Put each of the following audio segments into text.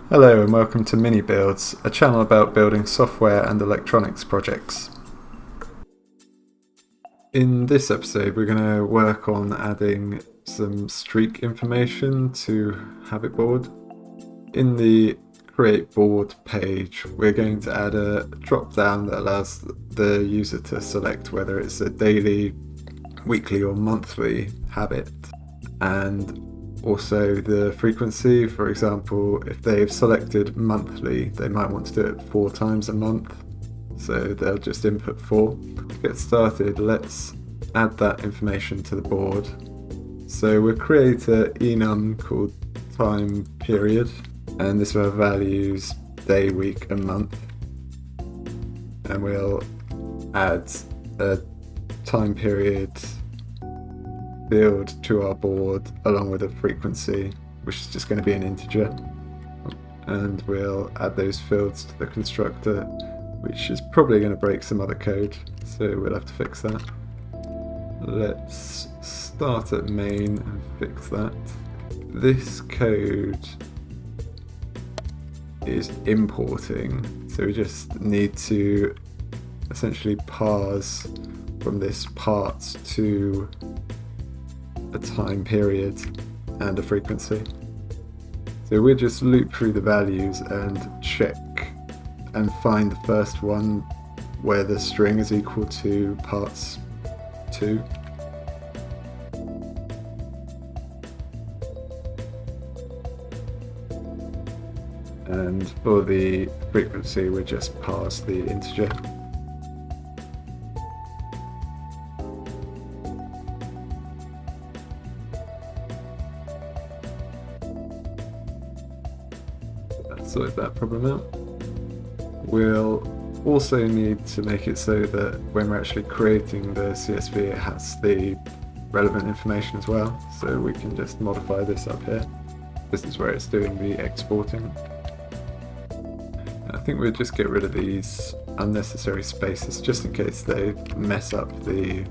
Hello and welcome to Mini Builds, a channel about building software and electronics projects. In this episode we're going to work on adding some streak information to Habit Board. In the Create Board page we're going to add a drop down that allows the user to select whether it's a daily, weekly or monthly habit, and also the frequency. For example, if they've selected monthly, they might want to do it 4 times a month, so they'll just input 4. To get started, let's add that information to the board. So we'll create an enum called time period, and this will have values day, week and month, and we'll add a time period field to our board along with a frequency, which is just going to be an integer, and we'll add those fields to the constructor, which is probably going to break some other code, so we'll have to fix that. Let's start at main and fix that. This code is importing, so we just need to essentially parse from this parts to a time period and a frequency. So we'll just loop through the values and check and find the first one where the string is equal to parts 2. And for the frequency we just parse the integer. Sort that problem out. We'll also need to make it so that when we're actually creating the CSV it has the relevant information as well, so we can just modify this up here. This is where it's doing the exporting. I think we'll just get rid of these unnecessary spaces just in case they mess up the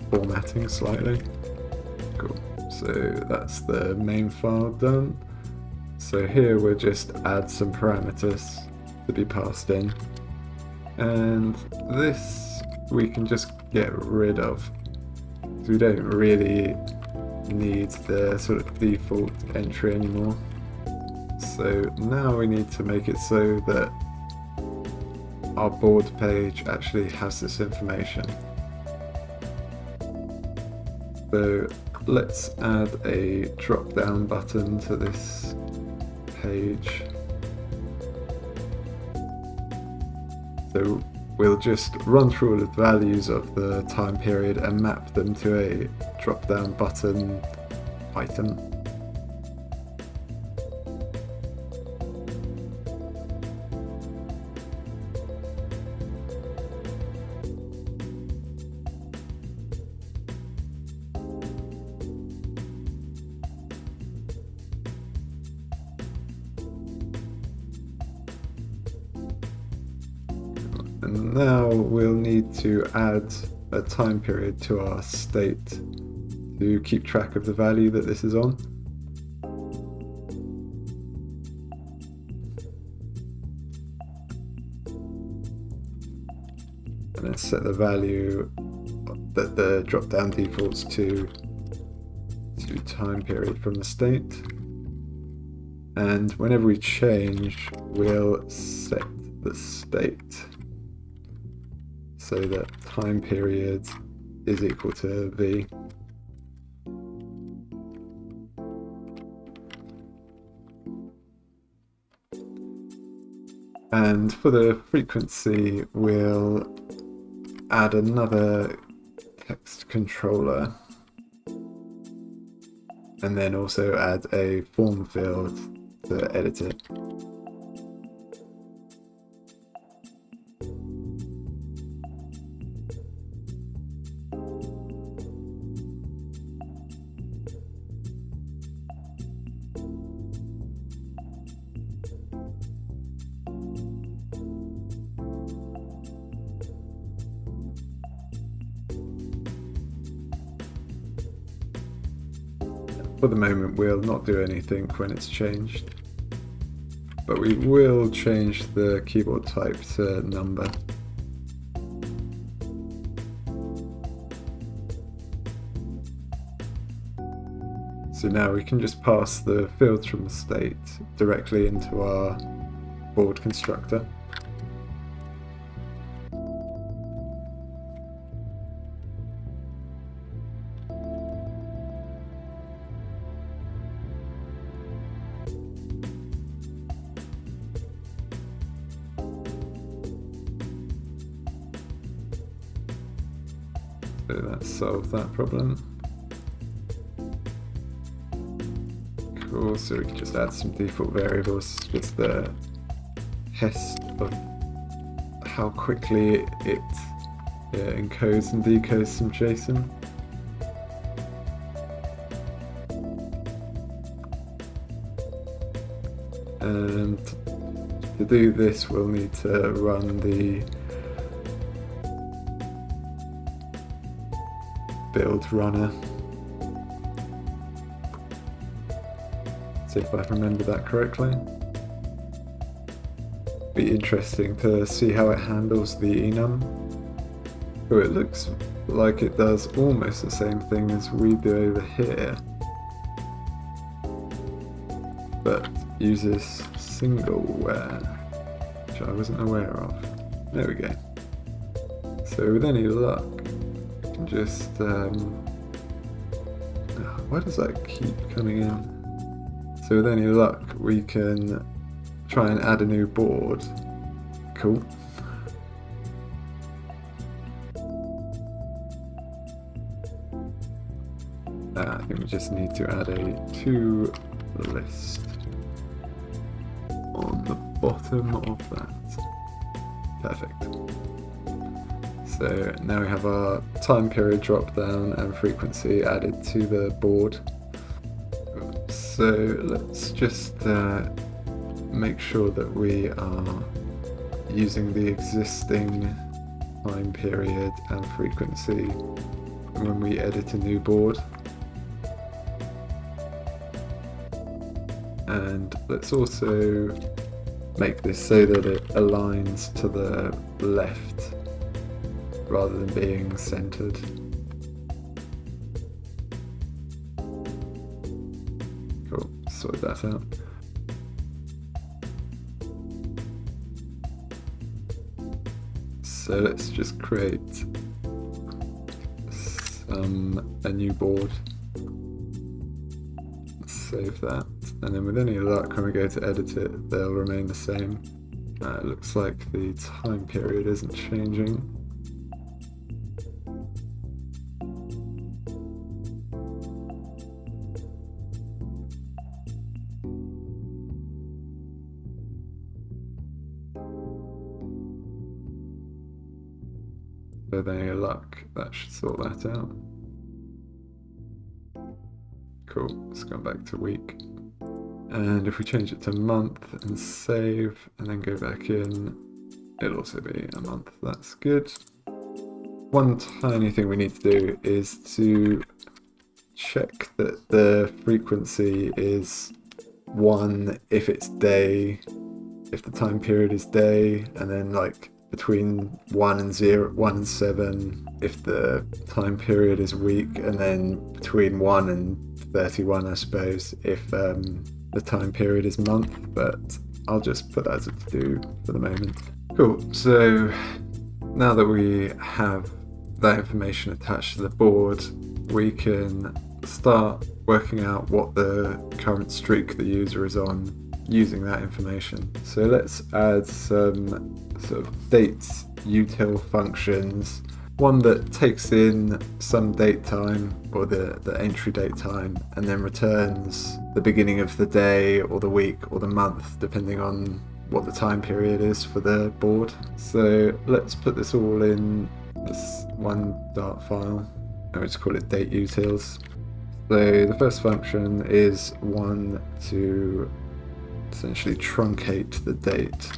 formatting slightly. Cool, so that's the main file done. So here we'll just add some parameters to be passed in, and this we can just get rid of, because we don't really need the sort of default entry anymore. So now we need to make it so that our board page actually has this information. So let's add a drop down button to this page. So we'll just run through all the values of the time period and map them to a drop down button item. And now we'll need to add a time period to our state to keep track of the value that this is on. And then set the value that the drop down defaults to time period from the state. And whenever we change, we'll set the state so that time period is equal to v. And for the frequency, we'll add another text controller, and then also add a form field to edit it. For the moment we'll not do anything when it's changed. but we will change the keyboard type to number. So now we can just pass the fields from the state directly into our board constructor. So that solved that problem. Cool, so we can just add some default variables, just the test of how quickly it encodes and decodes some JSON. And to do this, we'll need to run the build runner. See if I remember that correctly. Be interesting to see how it handles the enum. So it looks like it does almost the same thing as we do over here, but uses single where, which I wasn't aware of. There we go. So with any luck, we can just why does that keep coming in? So with any luck, we can try and add a new board. Cool. I think we just need to add a to list on the bottom of that. Perfect. So now we have our time period drop down and frequency added to the board. So let's just make sure that we are using the existing time period and frequency when we edit a new board. And let's also make this so that it aligns to the left rather than being centered. Cool, sort that out. So let's just create a new board. Save that, and then with any luck, when we go to edit it, they'll remain the same. It looks like the time period isn't changing. With any luck, that should sort that out. Cool, let's go back to week. And if we change it to month and save, and then go back in, it'll also be a month. That's good. One tiny thing we need to do is to check that the frequency is 1 if it's day, if the time period is day, and then like between 1 and 7 if the time period is week, and then between 1 and 31 I suppose if the time period is month, but I'll just put that as a to-do for the moment. Cool, so now that we have that information attached to the board, we can start working out what the current streak the user is on using that information. So let's add some sort of dates util functions, one that takes in some date time or the entry date time, and then returns the beginning of the day or the week or the month depending on what the time period is for the board. So let's put this all in this one Dart file, and we'll just call it date utils. So the first function is one to essentially truncate the date.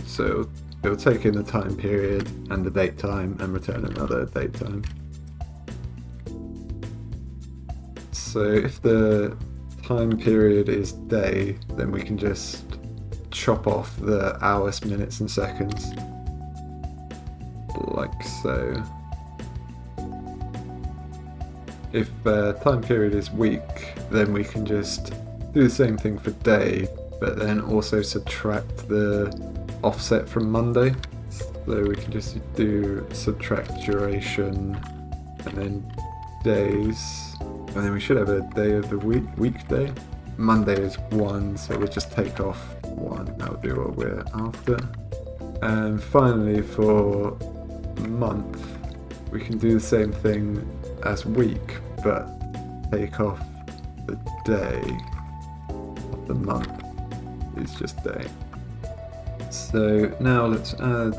So it'll take in the time period and the date time and return another date time. So if the time period is day, then we can just chop off the hours, minutes and seconds, like so. If time period is week, then we can just do the same thing for day, but then also subtract the offset from Monday. So we can just do subtract duration and then days, and then we should have a day of the weekday. Monday is 1, so we'll just take off 1. That'll do what we're after. And finally, for month, we can do the same thing as week, but take off the day of the month. It's just day. So now let's add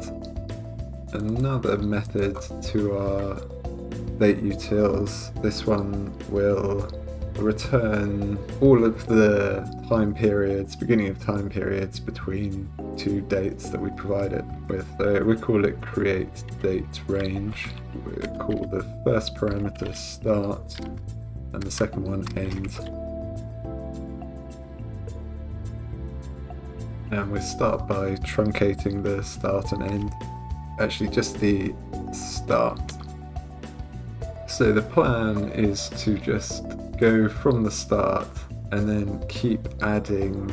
another method to our date utils. This one will return all of the time periods, beginning of time periods between two dates that we provide it with. So we call it create date range. We'll call the first parameter start and the second one end. And we start by truncating the start and end. Actually, just the start. So the plan is to just go from the start and then keep adding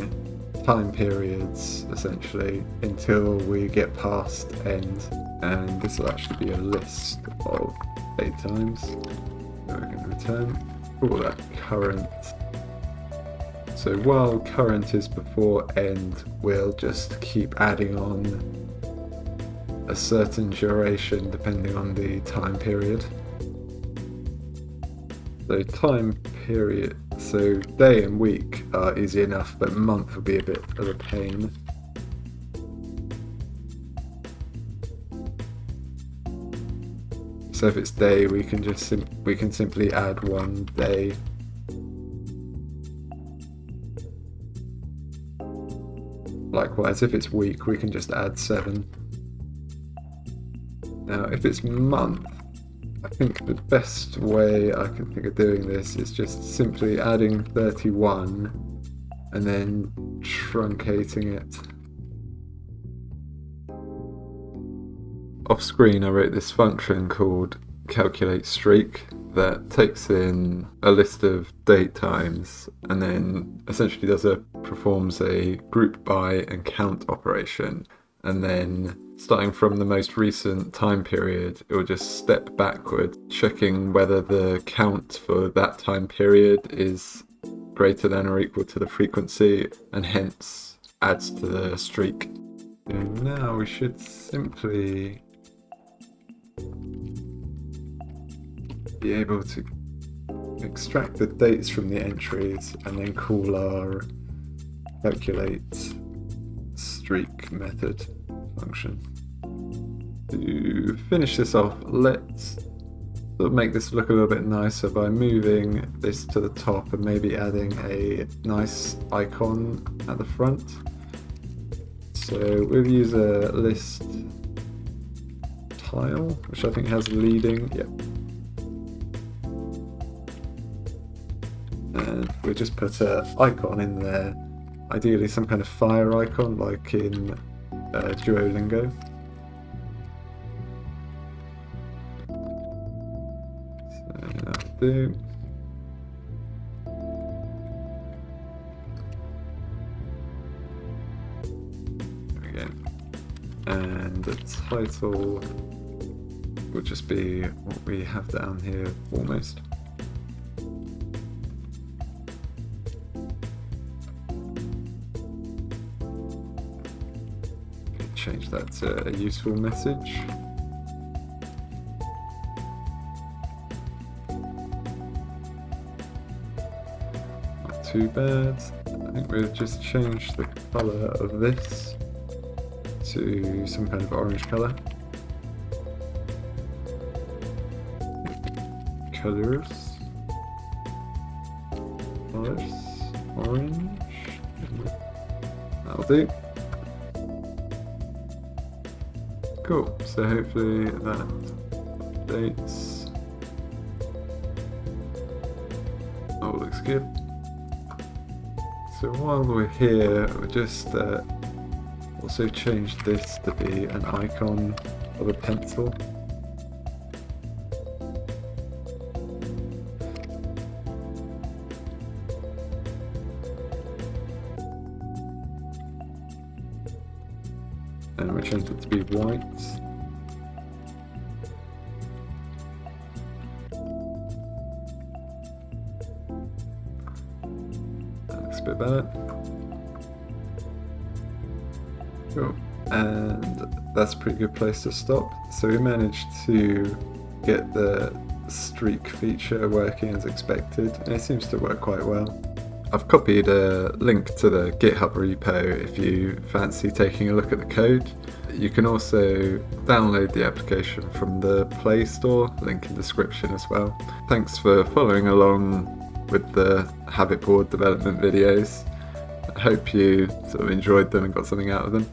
time periods essentially until we get past end, and this will actually be a list of date times. So we're going to return all that current. So while current is before end, we'll just keep adding on a certain duration depending on the time period. So time period, so day and week are easy enough, but month will be a bit of a pain. So if it's day, we can just simply add 1 day. Likewise, if it's week, we can just add 7. Now, if it's month, I think the best way I can think of doing this is just simply adding 31 and then truncating it. Off screen I wrote this function called calculate streak that takes in a list of date times and then essentially performs a group by and count operation, and then starting from the most recent time period, it will just step backward, checking whether the count for that time period is greater than or equal to the frequency, and hence adds to the streak. And now we should simply be able to extract the dates from the entries and then call our calculate streak method function. To finish this off, let's sort of make this look a little bit nicer by moving this to the top and maybe adding a nice icon at the front. So we'll use a list tile, which I think has leading. Yep. And we'll just put an icon in there, ideally some kind of fire icon like in Duolingo. So that'll do. There we go. And the title will just be what we have down here almost. Change that to a useful message. Not too bad. I think we'll just change the colour of this to some kind of orange colour. Colours. Orange. That'll do. Cool, so hopefully that updates. Oh, looks good. So while we're here, we'll just Also change this to be an icon of a pencil. And we change it to be white. That looks a bit better. Cool. And that's a pretty good place to stop. So we managed to get the streak feature working as expected, and it seems to work quite well. I've copied a link to the GitHub repo if you fancy taking a look at the code. You can also download the application from the Play Store, link in description as well. Thanks for following along with the habit board development videos. I hope you sort of enjoyed them and got something out of them.